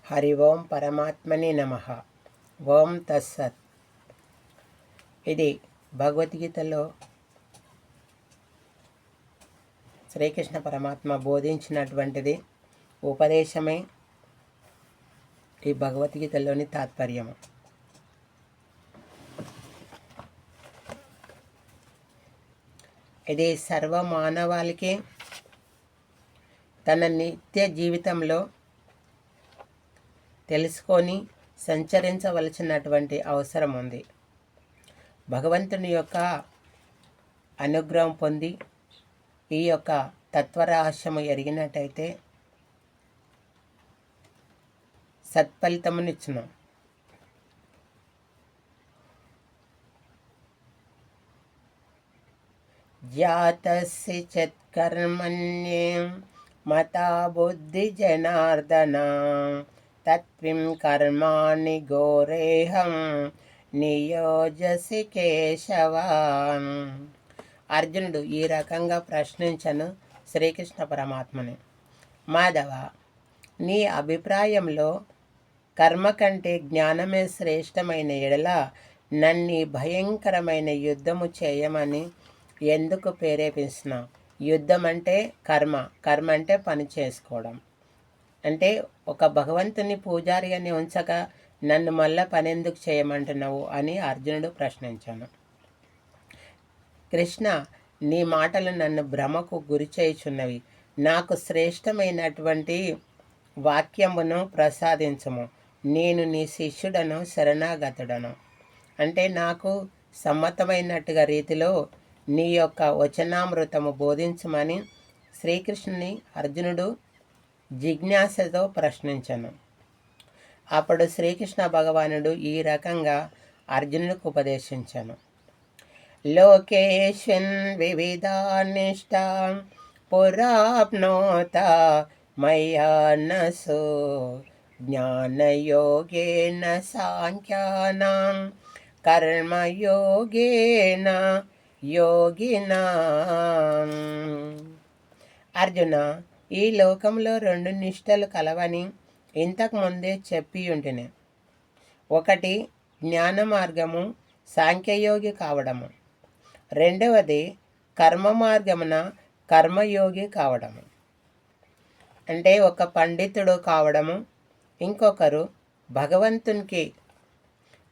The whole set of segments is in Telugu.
హరి ఓం పరమాత్మని నమః. ఓం తస్సత్. ఇది భగవద్గీతలో శ్రీకృష్ణ పరమాత్మ బోధించినటువంటిది ఉపదేశమే ఈ భగవద్గీతలోని తాత్పర్యము. ఇది సర్వ మానవాళికి తన నిత్య జీవితంలో తెలుసుకొని సంచరించవలసినటువంటి అవసరం ఉంది. భగవంతుని యొక్క అనుగ్రహం పొంది ఈ యొక్క తత్వరహస్యము ఎరిగినట్టయితే సత్ఫలితమునిచ్చును. జాతస్య చత్కర్మణ్యే మతా బుద్ధి జనార్దన తత్విం కర్మాణి ఘోరేహం నియోజసి కేశవ. అర్జునుడు ఈ రకంగా ప్రశ్నించను శ్రీకృష్ణ పరమాత్మని. మాధవ, నీ అభిప్రాయంలో కర్మ కంటే జ్ఞానమే శ్రేష్టమైన ఎడల నన్ను భయంకరమైన యుద్ధము చేయమని ఎందుకు ప్రేరేపిస్తున్నావు? యుద్ధం అంటే కర్మ, కర్మ అంటే పని చేసుకోవడం. అంటే ఒక భగవంతుని పూజారిగానే ఉంచక నన్ను మళ్ళా పని ఎందుకు చేయమంటున్నావు అని అర్జునుడు ప్రశ్నించాను. కృష్ణ, నీ మాటలు నన్ను భ్రమకు గురి చేయుచున్నవి. నాకు శ్రేష్టమైనటువంటి వాక్యమును ప్రసాదించము. నేను నీ శిష్యుడను, శరణాగతుడను. అంటే నాకు సమ్మతమైనట్టుగా రీతిలో నీ యొక్క వచనామృతము బోధించమని శ్రీకృష్ణుని అర్జునుడు జిజ్ఞాసతో ప్రశ్నించను. అప్పుడు శ్రీకృష్ణ భగవానుడు ఈ రకంగా అర్జునుడికి ఉపదేశించను. లోకేష్విన్ వివిధానిష్ట పురాప్నోత మయ్యానసో జ్ఞానయోగేన సాంఖ్యానాం కర్మయోగేన యోగినా. అర్జున, ఈ లోకంలో 2 నిష్టలు కలవని ఇంతకు ముందే చెప్పి ఉంటిని. ఒకటి జ్ఞాన మార్గము, సాంఖ్యయోగి కావడము. రెండవది కర్మ మార్గమున కర్మయోగి కావడము. అంటే ఒక పండితుడు కావడము, ఇంకొకరు భగవంతునికి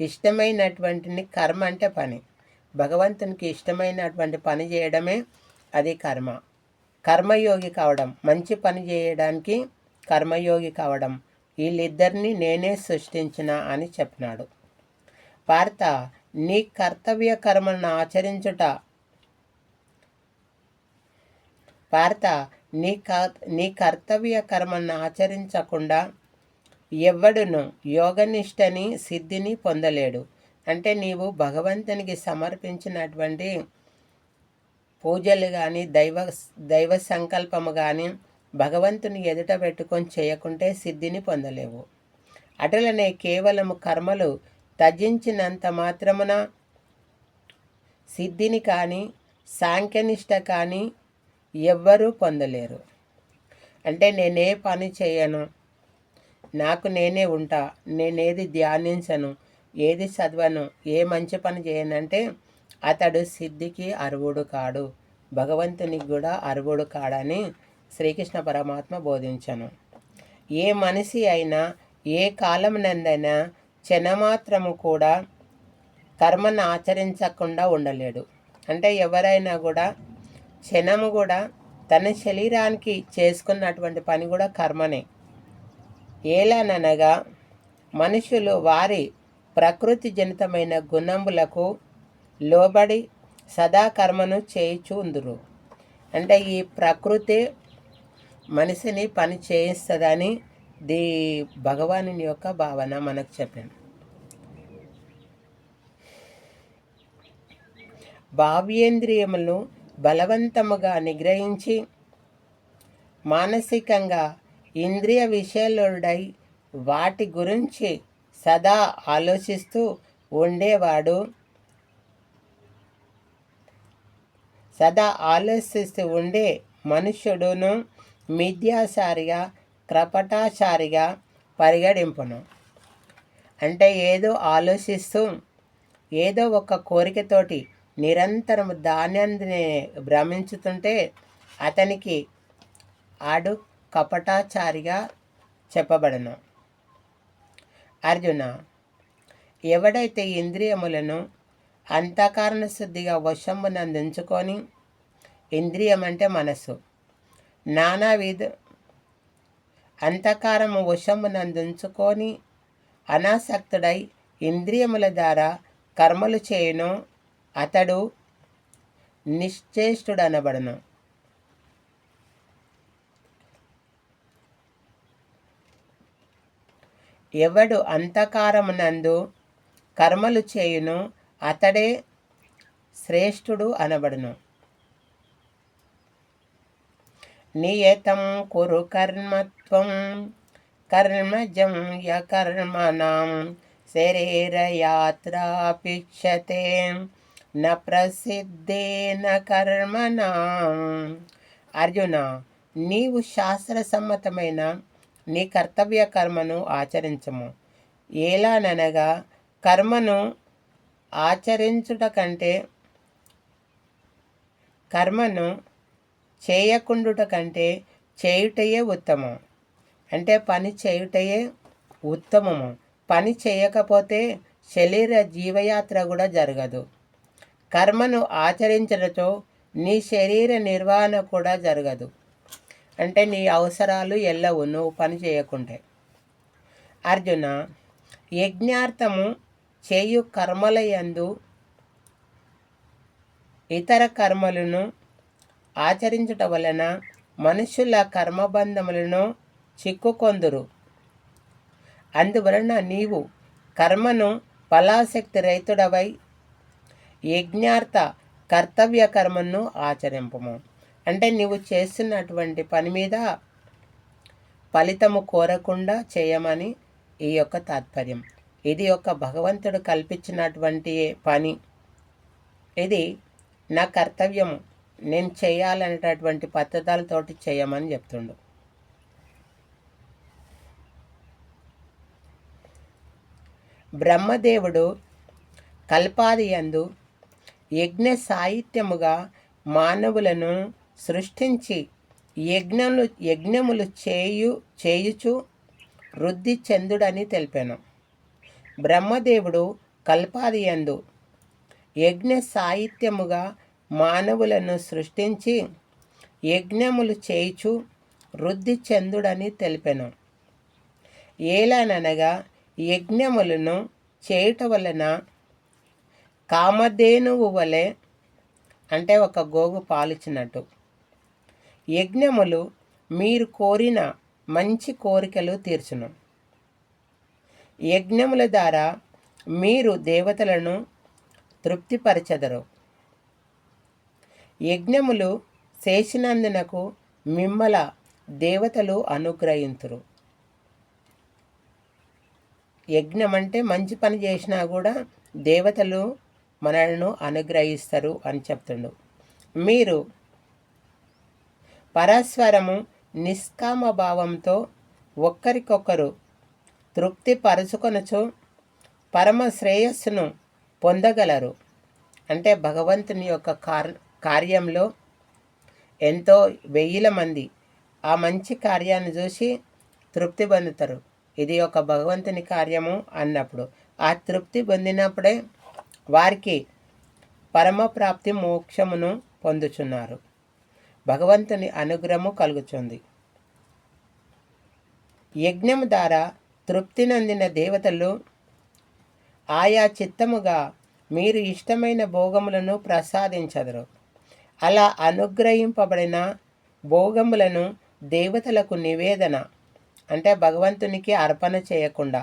ఇష్టమైనటువంటి కర్మ అంటే పని. భగవంతునికి ఇష్టమైనటువంటి పని చేయడమే అది కర్మ. కర్మయోగి కావడం, మంచి పని చేయడానికి కర్మయోగి కావడం, వీళ్ళిద్దరినీ నేనే సృష్టించిన అని చెప్పినాడు. పార్థ, నీ కర్తవ్య కర్మను ఆచరించుట నీ కర్తవ్య కర్మను ఆచరించకుండా ఎవ్వడును యోగనిష్టని సిద్ధిని పొందలేడు. అంటే నీవు భగవంతునికి సమర్పించినటువంటి పూజలు కానీ దైవ సంకల్పము కానీ భగవంతుని ఎదుట పెట్టుకొని చేయకుంటే సిద్ధిని పొందలేవు. అటులనే కేవలము కర్మలు త్యజించినంత మాత్రమున సిద్ధిని కానీ సాంఖ్యనిష్ట కానీ ఎవ్వరూ పొందలేరు. అంటే నేనే పని చేయను, నాకు నేనే ఉంటా, నేనేది ధ్యానించను, ఏది చదవను, ఏ మంచి పని చేయనంటే అతడు సిద్ధికి అర్హుడు కాడు, భగవంతునికి కూడా అర్హుడు కాడని శ్రీకృష్ణ పరమాత్మ బోధించను. ఏ మనిషి అయినా ఏ కాలం నందైనా క్షణమాత్రము కూడా కర్మను ఆచరించకుండా ఉండలేడు. అంటే ఎవరైనా కూడా క్షణము కూడా తన శరీరానికి చేసుకున్నటువంటి పని కూడా కర్మనే. ఏలననగా మనుషులు వారి ప్రకృతి జనితమైన గుణములకు లోబడి సదా కర్మను చేయుచుందురు. అంటే ఈ ప్రకృతి మనిషిని పని చేయిస్తుందని భగవాను యొక్క భావన మనకు చెప్పాను. భావ్యేంద్రియములను బలవంతముగా నిగ్రహించి మానసికంగా ఇంద్రియ విషయాలుడై వాటి గురించి సదా ఆలోచిస్తూ ఉండేవాడు సదా ఆలోచిస్తూ ఉండే మనుష్యుడును మిథ్యాచారిగా, కపటాచారిగా, పరిగణింపును. అంటే ఏదో ఆలోచిస్తూ ఏదో ఒక కోరికతోటి నిరంతరం ధాన్యాన్ని భ్రమించుతుంటే అతనికి ఆడు కపటాచారిగా చెప్పబడను. అర్జున, ఎవడైతే ఇంద్రియములను అంతఃకరణ శుద్ధిగా వశంబునందుంచుకొని, ఇంద్రియం అంటే మనసు, నానావిధ అంతఃకరము వశంబునందుంచుకొని అనాసక్తుడై ఇంద్రియముల ద్వారా కర్మలు చేయును, అతడు నిశ్చేష్టుడనబడును. ఎవడు అంతఃకరమునందు కర్మలు చేయును అతడే శ్రేష్ఠుడు అనబడును. నియతం కురు కర్మత్వం కర్మజం యకర్మణాం శరీరయాత్రాపేక్షతే న ప్రసిద్ధేన కర్మణాం. అర్జున, నీవు శాస్త్రసమ్మతమైన నీ కర్తవ్య కర్మను ఆచరించము. ఎలాననగా కర్మను ఆచరించుట కంటే కర్మను చేయకుండుట కంటే చేయుటయే ఉత్తమం. అంటే పని చేయుటయే ఉత్తమము. పని చేయకపోతే శరీర జీవయాత్ర కూడా జరగదు. కర్మను ఆచరించడంతో నీ శరీర నిర్వహణ కూడా జరగదు. అంటే నీ అవసరాలు ఎల్లవు నువ్వు పని చేయకుంటే. అర్జున, యజ్ఞార్థము చేయు కర్మలయందు ఇతర కర్మలను ఆచరించుట వలన మనుషుల కర్మబంధములను చిక్కుకొందురు. అందువలన నీవు కర్మను ఫలాసక్తి రహితుడవై యజ్ఞార్థ కర్తవ్య కర్మను ఆచరింపము. అంటే నీవు చేస్తున్నటువంటి పని మీద ఫలితము కోరకుండా చేయమని ఈ యొక్క తాత్పర్యం. ఇది ఒక భగవంతుడు కల్పించినటువంటి పని. ఇది నా కర్తవ్యము, నేను చేయాలనేటటువంటి పద్ధతులతోటి చేయమని చెప్తుండు. బ్రహ్మదేవుడు కల్పాది యందు యజ్ఞ సాహిత్యముగా మానవులను సృష్టించి యజ్ఞములు చేయుచు వృద్ధి చెందుడని తెలిపాను. బ్రహ్మదేవుడు కల్పాది యందు యజ్ఞ సాహిత్యముగా మానవులను సృష్టించి యజ్ఞములు చేయుచు వృద్ధి చెందుడని తెలిపాను. ఏలాననగా యజ్ఞములను చేయుట వలన కామధేనువు వలె, అంటే ఒక గోగు పాలిచ్చినట్టు, యజ్ఞములు మీరు కోరిన మంచి కోరికలు తీర్చును. యజ్ఞముల ద్వారా మీరు దేవతలను తృప్తిపరచెదరు. యజ్ఞములు చేసినందునకు మిమ్మల దేవతలు అనుగ్రహింతురు. యజ్ఞం అంటే మంచి పని చేసినా కూడా దేవతలు మనలను అనుగ్రహిస్తారు అని చెప్తుండు. మీరు పరస్పరము నిష్కామ భావంతో ఒక్కరికొకరు తృప్తి పరచుకొనచు పరమ శ్రేయస్సును పొందగలరు. అంటే భగవంతుని యొక్క కార్యంలో ఎంతో వేల మంది ఆ మంచి కార్యాన్ని చూసి తృప్తి పొందుతారు. ఇది ఒక భగవంతుని కార్యము అన్నప్పుడు ఆ తృప్తి పొందినప్పుడే వారికి పరమప్రాప్తి మోక్షమును పొందుచున్నారు. భగవంతుని అనుగ్రహము కలుగుతుంది. యజ్ఞము ద్వారా తృప్తి నందిన దేవతలు ఆయా చిత్తముగా మీరు ఇష్టమైన భోగములను ప్రసాదించదరు. అలా అనుగ్రహింపబడిన భోగములను దేవతలకు నివేదన, అంటే భగవంతునికి అర్పణ చేయకుండా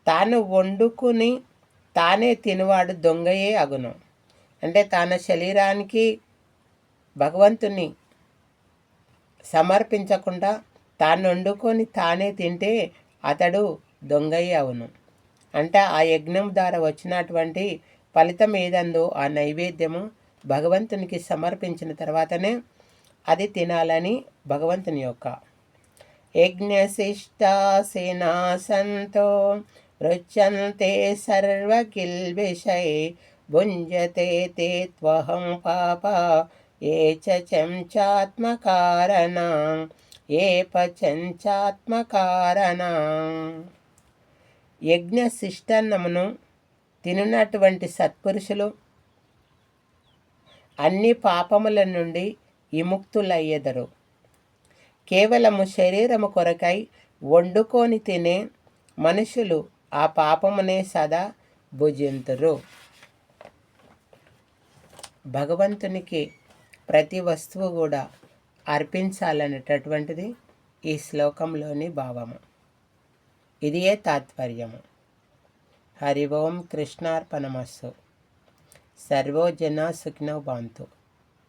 తాను వండుకుని తానే తినువాడు దొంగయే అగును. అంటే తన శరీరానికి భగవంతుని సమర్పించకుండా తాను వండుకొని తానే తింటే అతడు దొంగయే అవును. అంటే ఆ యజ్ఞం ద్వారా వచ్చినటువంటి ఫలితం ఏదందో ఆ నైవేద్యము భగవంతునికి సమర్పించిన తర్వాతనే అది తినాలని భగవంతుని యొక్క. యజ్ఞశిష్టాసినా సంతో రుచ్యంతే సర్వకిల్బిషై భుంజతే తే త్వహం పాప ఏ చంచాత్మకారణ ఏ పచంచాత్మకారణ. యజ్ఞ శిష్టన్నమును తినున్నటువంటి సత్పురుషులు అన్ని పాపముల నుండి విముక్తులయ్యెదరు. కేవలము శరీరము కొరకై వండుకొని తినే మనుషులు ఆ పాపమునే సదా భుజింతురు. భగవంతునికి ప్రతి వస్తువు కూడా అర్పించాలనేటటువంటిది ఈ శ్లోకంలోని భావము. ఇదియే తాత్పర్యము. హరి ఓం కృష్ణార్పణమస్తు. సర్వో జనా సుఖినో భవంతు.